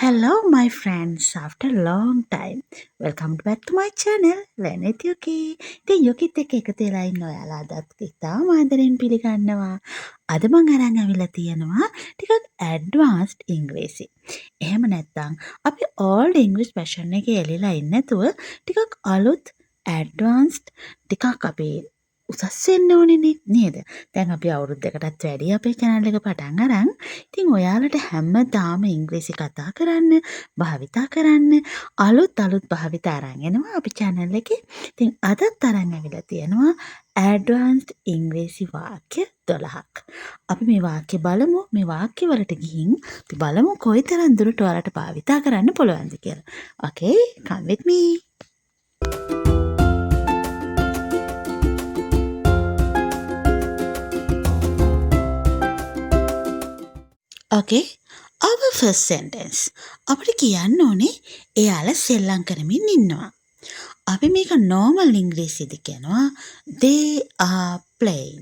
Hello, my friends. After a long time, welcome back to my channel. Learn with Yuki. ඉතින් යුකිත් එක්ක එකතු වෙලා ඉන්න ඔයාලා අදත් ඉතාම ආදරෙන් පිළිගන්නවා. අද මම අරන් ඇවිල්ලා තියෙනවා ටිකක් ඇඩ්වාන්ස්ඩ් ඉංග්‍රීසි. එහෙම නැත්නම් අපි ඕල්ඩ් ඉංග්‍රීසි version එකේ එලිලා ඉන්නේ නැතුව ටිකක් අලුත් ඇඩ්වාන්ස්ඩ් ටිකක් අපි උසස් වෙන්න ඕනේ නේද? දැන් අපි අවුරුද්දකටත් වැඩි අපේ channel එක පටන් අරන්. ඉතින් ඔයාලට හැමදාම ඉංග්‍රීසි කතා කරන්න, භාවිතා කරන්න අලුත් භාවිතා අරන් එනවා අපි channel එකේ. ඉතින් අදත් අරන් ඇවිල්ලා තියෙනවා ඇඩ්වාන්ස්ඩ් ඉංග්‍රීසි වාක්‍ය 12ක්. අපි මේ වාක්‍ය බලමු. මේ වාක්‍ය වලට ගිහින් අපි බලමු කොයිතරම් දුරට ඔයාලට භාවිතා කරන්න පුළුවන්ද කියලා. Okay, come with me. Okay, our first sentence. අපිට කියන්න ඕනේ එයාලා සෙල්ලම් කරමින් ඉන්නවා. අපි මේක normal ඉංග්‍රීසියේදී කියනවා they are playing.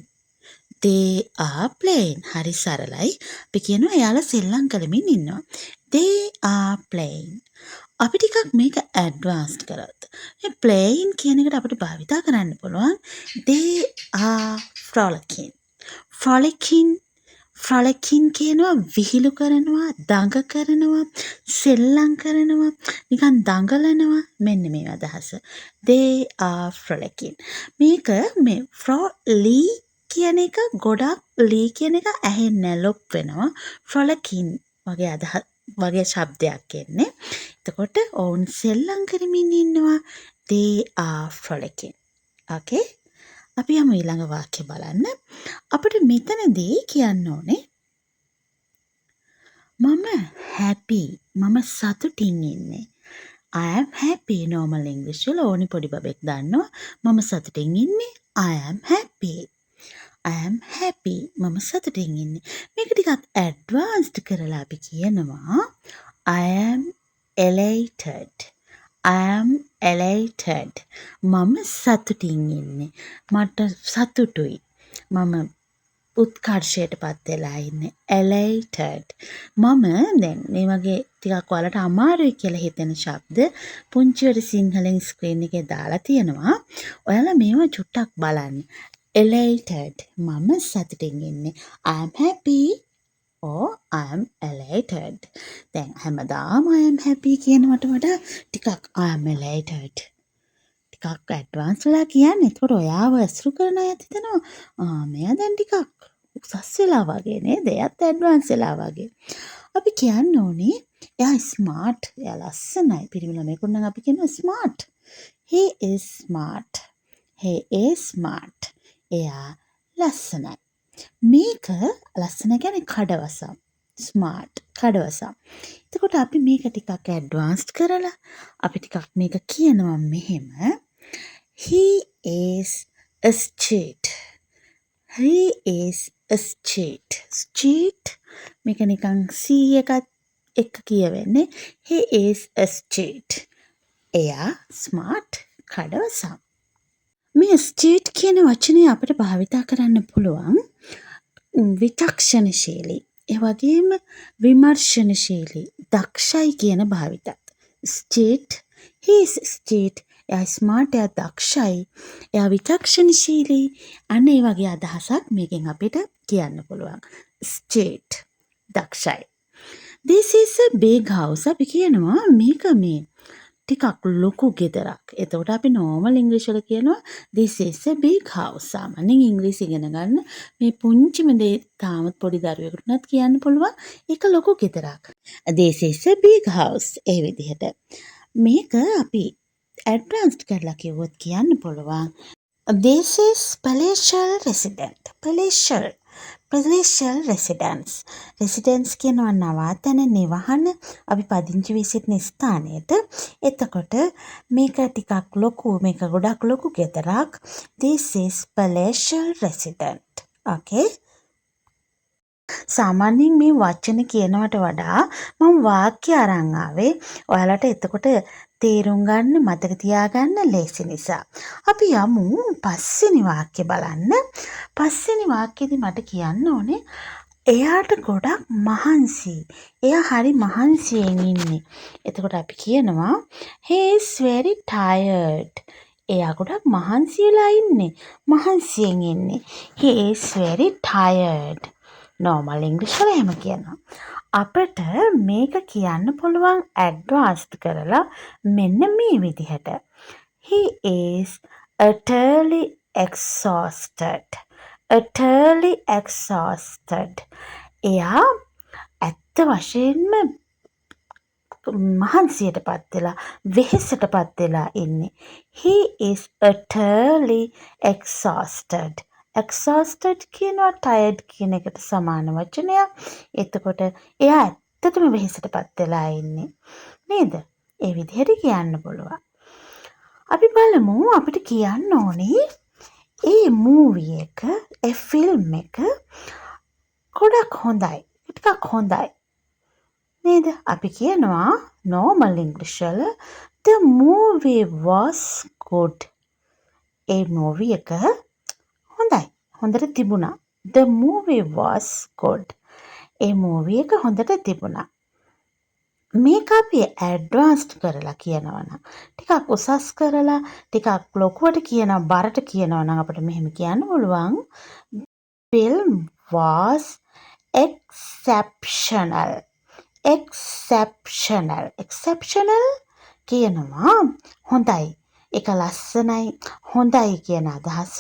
They are playing. හරි සරලයි. අපි කියනවා එයාලා සෙල්ලම් කරමින් ඉන්නවා. They are playing. අපි ටිකක් මේක ඇඩ්වාන්ස්ඩ් කරත් මේ playing කියන එකට අපිට භාවිතා කරන්න පුළුවන් they are frolicking. Frolicking කියනවා විහිළු කරනවා, දඟ කරනවා, සෙල්ලම් කරනවා, නිකන් දඟලනවා. මෙන්න මේ අදහස. They are frolicking. මේක මේ frolic කියන එක ගොඩක් ලී කියන එක ඇහෙන්නේ ලොප් වෙනවා. frolicking වගේ ශබ්දයක් එන්නේ. එතකොට ඔවුන් සෙල්ලම් කරමින් ඉන්නවා. They are frolicking. Okay? අපි යමු ඊළඟ වාක්‍ය බලන්න. අපිට මෙතනදී කියන්න ඕනේ මම happy. මම සතුටින් ඉන්නේ. I am happy. normal English වල ඕනි පොඩි බබෙක් දන්නවා. මම සතුටින් ඉන්නේ. I am happy. I am happy. මම සතුටින් ඉන්නේ. මේක ටිකක් ඇඩ්වාන්ස්ඩ් කරලා අපි කියනවා I am elated. I am elated. මම සතුටින් ඉන්නේ. මට සතුටුයි. මම උත්කර්ෂයට පත් වෙලා ඉන්නේ. elated. මම දැන් මේ වගේ ටිකක් ඔයාලට අමාරුයි කියලා හිතෙන ශබ්ද පුංචිවට සිංහලෙන් ස්ක්‍රීන් එකේ දාලා තියෙනවා. ඔයාලා මේවා චුට්ටක් බලන්න. elated. මම සතුටින් ඉන්නේ. I am happy. or I am elated. දැන් හැමදාම I am happy කියනවට වඩා ටිකක් I am elated. ටිකක් ඇඩ්වාන්ස් වෙලා කියන්නේ. ඒකට ඔයාව ඇසුරු කරන අයත් හිතනවා මෙයා දැන් ටිකක් උසස් වෙලා වගේ නේද? එයාත් ඇඩ්වාන්ස් වෙලා වගේ. අපි කියන්න ඕනේ එයා ස්මාර්ට්. එයා ලස්සනයි. පිරිමි ළමයෙකුට නම් අපි කියනවා smart. He is smart. He is smart. එයා ලස්සනයි. මේක ලස්සන කියන්නේ කඩවසම්. ස්මාර්ට් කඩවසම්. එතකොට අපි මේක ටිකක් ඇඩ්වාන්ස්ඩ් කරලා අපි ටිකක් මේක කියනවා මෙහෙම. He is a street. He is a street. Street මේක නිකන් C එකත් එක්ක කියවෙන්නේ. He is a street. එයා ස්මාර්ට් කඩවසම්. මේ ස්ට්‍රීට් කියන වචනය අපිට භාවිතා කරන්න පුළුවන් විචක්ෂණශීලී, ඒ වගේම විමර්ශනශීලී, දක්ෂයි කියන භාවිතත්. Street, he is street. එයා ස්මාර්ට්, එයා දක්ෂයි, එයා විචක්ෂණශීලී. අන්න ඒ වගේ අදහසක් මේකෙන් අපිට කියන්න පුළුවන්. Street දක්ෂයි. This is a big house. අපි කියනවා මේක මේ ටිකක් ලොකු ගෙදරක්. එතකොට අපි normal English වල කියනවා this is a big house. සාමාන්‍යයෙන් ඉංග්‍රීසි ඉගෙන ගන්න මේ පුංචිම දේ තාමත් පොඩි දරුවෙකුට උනත් කියන්න පුළුවන් ඒක ලොකු ගෙදරක්. This is a big house. ඒ විදිහට. මේක අපි advanced කරලා කිව්වොත් කියන්න පුළුවන් this is palatial resident. palatial residence. residence කියනවා නවාතැන, නිවහන, අපි පදිංචි වී සිටින ස්ථානයට. එතකොට මේක ටිකක් ලොකු, මේක ගොඩක් ලොකු ගෙදරක්. This is palatial resident. Okay? සාමාන්‍යයෙන් මේ වචන කියනවට වඩා මම වාක්‍ය අරන් ආවේ ඔයාලට එතකොට තේරුම් ගන්න, මතක තියාගන්න ලේසි නිසා. අපි යමු පස්වෙනි වාක්‍ය බලන්න. පස්වෙනි වාක්‍යෙදි මට කියන්න ඕනේ එයාට ගොඩක් මහන්සි. එයා හරි මහන්සියෙන් ඉන්නේ. එතකොට අපි කියනවා he is very tired. එයා ගොඩක් මහන්සි වෙලා ඉන්නේ. මහන්සියෙන් ඉන්නේ. He is very tired. normal English වල එහෙම කියනවා. අපිට මේක කියන්න පුළුවන් ඇඩ්වාන්ස්ඩ් කරලා මෙන්න මේ විදිහට. He is utterly exhausted. utterly exhausted. එයා ඇත්ත වශයෙන්ම මහන්සියට පත් වෙලා වෙහෙසට පත් වෙලා ඉන්නේ. He is utterly exhausted. exhausted කියනවා tired කියන එකට සමාන වචනයක්. එතකොට එයා ඇත්තටම වෙහෙසට පත් වෙලා ඉන්නේ. නේද? ඒ විදිහට කියන්න පුළුවන්. අපි බලමු අපිට කියන්න ඕනේ ඒ මූවී එක, ඒ ෆිල්ම් එක ගොඩක් හොඳයි. ටිකක් හොඳයි. නේද? අපි කියනවා normal English වල the movie was good. A movie එක හොඳයි. හොඳට තිබුණා. The movie was good. A movie එක හොඳට තිබුණා. මේක අපි ඇඩ්වාන්ස්ඩ් කරලා කියනවා නම් ටිකක් උසස් කරලා ටිකක් ලොකුවට කියන බරට කියනවා නම් අපිට මෙහෙම කියන්න පුළුවන් film was exceptional. exceptional කියනවා හොඳයි. ඒක ලස්සනයි හොඳයි කියන අදහස.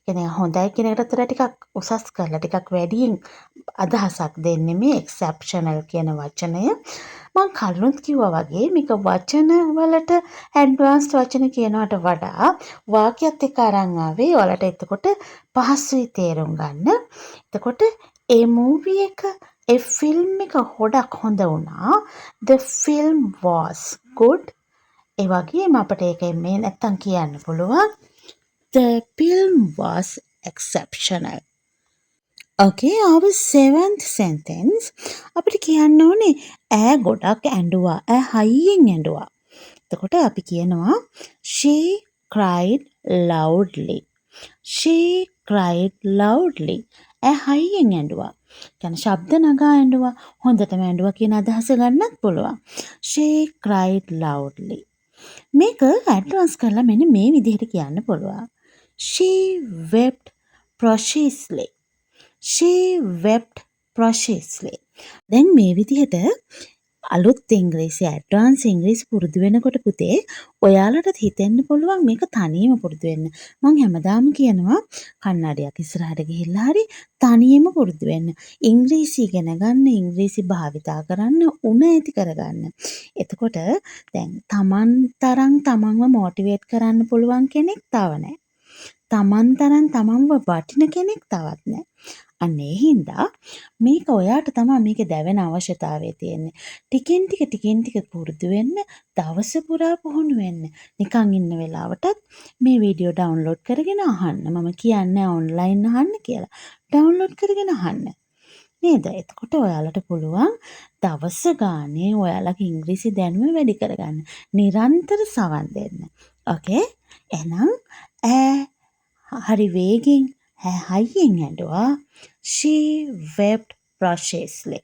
කියන්නේ හොඳයි කියන එකට ටිකක් උසස් කරලා ටිකක් වැඩියෙන් අදහසක් දෙන්නේ මේ exceptional කියන වචනය. මම කලිනුත් කිව්වා වගේ මේක වචන වලට ඇඩ්වාන්ස්ඩ් වචන කියනවට වඩා වාක්‍යත් එක්ක අරන් ආවේ ඔයාලට එතකොට පහසුයි තේරුම් ගන්න. එතකොට ඒ මූවී එක ඒ ෆිල්ම් එක ගොඩක් හොඳ වුණා. The film was good. ඒ වගේම අපිට ඒකෙන් මේ නැත්තම් කියන්න පුළුවන් the film was exceptional. Okay, our seventh sentence අපිට කියන්න ඕනේ ඈ ගොඩක් ඇඬුවා. ඈ හයියෙන් ඇඬුවා. එතකොට අපි කියනවා she cried loudly. she cried loudly. ඈ හයියෙන් ඇඬුවා. කියන්නේ ශබ්ද නගා ඇඬුවා. හොඳටම ඇඬුවා කියන අදහස ගන්නත් පුළුවන්. she cried loudly. මේක ඇඩ්වාන්ස් කරලා මෙන්න මේ විදිහට කියන්න පුළුවන්. she wept profusely. she wept profusely. දැන් මේ විදිහට අලුත් ඉංග්‍රීසි ඇඩ්වාන්ස් ඉංග්‍රීසි පුරුදු වෙනකොට පුතේ ඔයාලටත් හිතෙන්න පුළුවන් මේක තනියම පුරුදු වෙන්න. මම හැමදාම කියනවා කන්නඩියක් ඉස්සරහට ගිහිල්ලා හරි තනියම පුරුදු වෙන්න. ඉංග්‍රීසි ඉගෙන ගන්න, ඉංග්‍රීසි භාවිතා කරන්න, උණ ඇති කරගන්න. එතකොට දැන් තමන් තරම් තමන්ව මොටිවේට් කරන්න පුළුවන් කෙනෙක් තව නැහැ. තමන් තරම් තමන්ව වටින කෙනෙක් තවත් නැහැ. අන්න ඒ හින්දා මේක ඔයාට තමයි මේකේ දැවෙන අවශ්‍යතාවය තියෙන්නේ. ටිකෙන් ටික පුරුදු වෙන්න, දවස පුරා පුහුණු වෙන්න. නිකන් ඉන්න වෙලාවටත් මේ වීඩියෝ ඩවුන්ලෝඩ් කරගෙන අහන්න. මම කියන්නේ ඔන්ලයින් අහන්න කියලා. ඩවුන්ලෝඩ් කරගෙන අහන්න. නේද? එතකොට ඔයාලට පුළුවන් දවස ගානේ ඔයාලගේ ඉංග්‍රීසි දැනුම වැඩි කරගන්න. නිරන්තර සවන් දෙන්න. ඕකේ? එහෙනම් හරි වේගෙන් හයියෙන් ඇඬුවා. She wept profusely.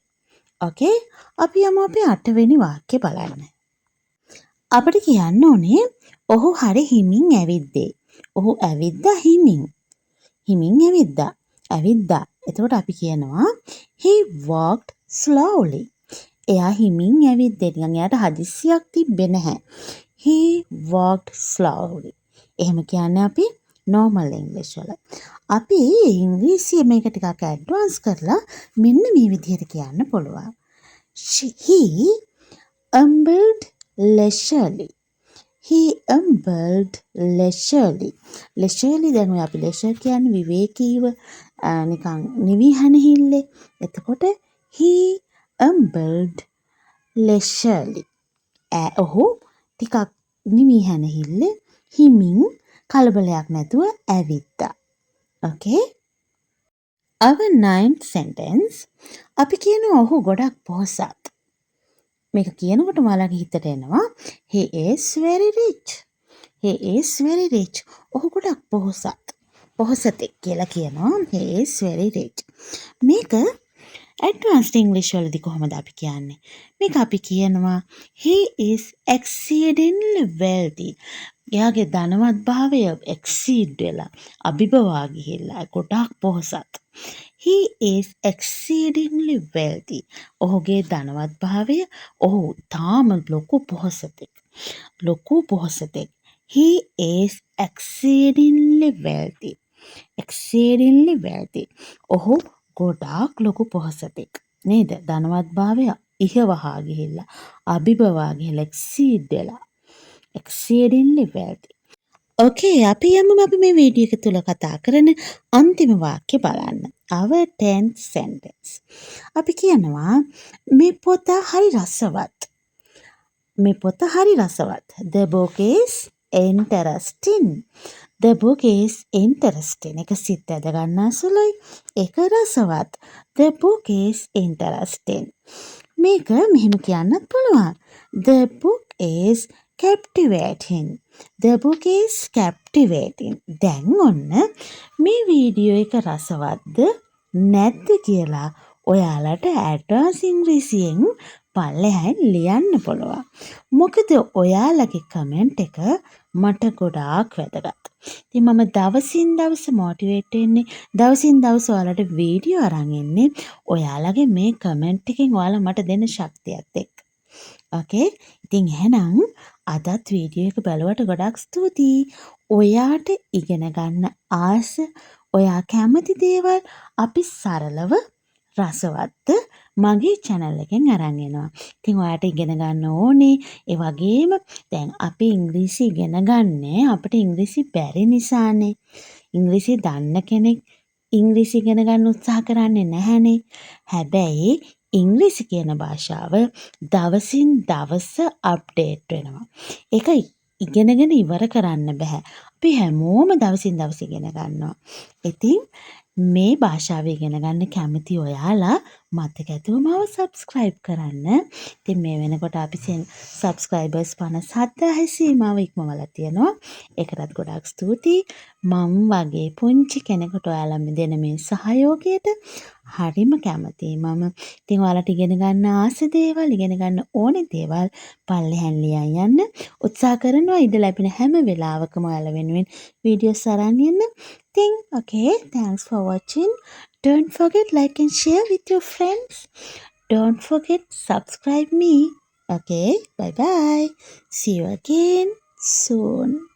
Okay? අපි යමු අපේ 8 වෙනි වාක්‍ය බලන්න. අපිට කියන්න ඕනේ ඔහු හරි හිමින් ඇවිද්දේ. ඔහු ඇවිද්දා හිමින්. හිමින් ඇවිද්දා. ඇවිද්දා. එතකොට අපි කියනවා he walked slowly. එයා හිමින් ඇවිද්දේ. නිකන් එයාට හදිස්සියක් තිබ්බේ නැහැ. He walked slowly. එහෙම කියන්නේ අපි normal English වල. අපි ඉංග්‍රීසියේ මේක ටිකක් ඇඩ්වාන්ස් කරලා මෙන්න මේ විදිහට කියන්න පුළුවන්. He ambled leisurely. He ambled leisurely. leisurely දැන් අපි leisure කියන්නේ විවේකීව නිකන් නිවි හැනහිල්ලේ. එතකොට he ambled leisurely. ඔහු ටිකක් නිවි හැනහිල්ලේ හිමින් කලබලයක් නැතුව ඇවිත්තා. Okay? Our ninth sentence අපි කියනවා ඔහු ගොඩක් පොහොසත්. මේක කියනකොට ඔයාලගේ හිතට එනවා he is very rich. he is very rich. ඔහු ගොඩක් පොහොසත්. පොහොසතෙක් කියලා කියනවා he is very rich. මේක ඇඩ්වාන්ස්ඩ් ඉංග්‍රීසි වලදී කොහොමද අපි කියන්නේ? මේක අපි කියනවා he is exceedingly wealthy. එයාගේ ධනවත්භාවය exceed වෙලා අභිබවා ගිහිල්ලා ගොඩාක් පොහොසත්. He is exceedingly wealthy. ඔහුගේ ධනවත්භාවය ඔහු තාම ලොකු පොහොසතෙක්. ලොකු පොහොසතෙක්. He is exceedingly wealthy. exceedingly wealthy. ඔහු ගොඩාක් ලොකු පොහොසතෙක්. නේද? ධනවත්භාවය ඉහවහා ගිහිල්ලා අභිබවා ගිහිල්ලා exceed වෙලා. exceedingly wealthy. ඕකේ අපි මේ වීඩියෝ එක තුල කතා කරන අන්තිම වාක්‍ය බලන්න. Our 10th sentence. අපි කියනවා මේ පොත හරි රසවත්. මේ පොත හරි රසවත්. The book is interesting. The book is interesting. එක සිත් ඇද ගන්නා සුළුයි. ඒක රසවත්. The book is interesting. මේක මෙහෙම කියන්නත් පුළුවන්. The book is captivating. The book is captivating. දැන් ඔන්න මේ වීඩියෝ එක රසවත්ද නැද්ද කියලා ඔයාලට ඇඩ්වාන්ස් ඉංග්‍රීසියෙන් පල්ලෙහායින් ලියන්න පුළුවන්. මොකද ඔයාලගේ කමෙන්ට් එක මට ගොඩාක් වැදගත්. ඉතින් මම දවසින් දවස මොටිවේට් වෙන්නේ, දවසින් දවස ඔයාලට වීඩියෝ අරන් එන්නේ ඔයාලගේ මේ කමෙන්ට් එකෙන් ඔයාලා මට දෙන ශක්තියත් එක්ක. ඕකේ? ඉතින් එහෙනම් අදත් වීඩියෝ එක බලුවට ගොඩාක් ස්තුතියි. ඔයාට ඉගෙන ගන්න ආස, ඔයා කැමති දේවල් අපි සරලව රසවත්ත මගේ channel එකෙන් අරන් එනවා. ඉතින් ඔයාට ඉගෙන ගන්න ඕනේ. ඒ වගේම දැන් අපි ඉංග්‍රීසි ඉගෙන ගන්නේ අපිට ඉංග්‍රීසි බැරි නිසානේ. ඉංග්‍රීසි දන්න කෙනෙක් ඉංග්‍රීසි ඉගෙන ගන්න උත්සාහ කරන්නේ නැහැනේ. හැබැයි ඉංග්‍රීසි කියන භාෂාව දවසින් දවස අප්ඩේට් වෙනවා. ඒක ඉගෙනගෙන ඉවර කරන්න බෑ. අපි හැමෝම දවසින් දවස ඉගෙන ගන්නවා. ඉතින් මේ භාෂාව ඉගෙන ගන්න කැමති ඔයාලා මතක ඇතුව මාව subscribe කරන්න. ඉතින් මේ වෙනකොට අපි subscribers 57000 සීමාව ඉක්මවලා තියෙනවා. ඒකටත් ගොඩාක් ස්තුතියි. මම වගේ පුංචි කෙනෙකුට ඔයාලා දෙන මේ සහයෝගයට හරිම කැමතියි මම. ඉතින් ඔයාලට ඉගෙන ගන්න ආස දේවල්, ඉගෙන ගන්න ඕනේ දේවල් පල්ලෙහාන් ලියන් යන්න උත්සාහ කරනවා. ඉඩ ලැබෙන හැම වෙලාවකම ඔයාලා වෙනුවෙන් වීඩියෝස් අරන් එන්න. Okay, thanks for watching. Don't forget like and share with your friends. Don't forget subscribe me. Okay, bye bye. See you again soon.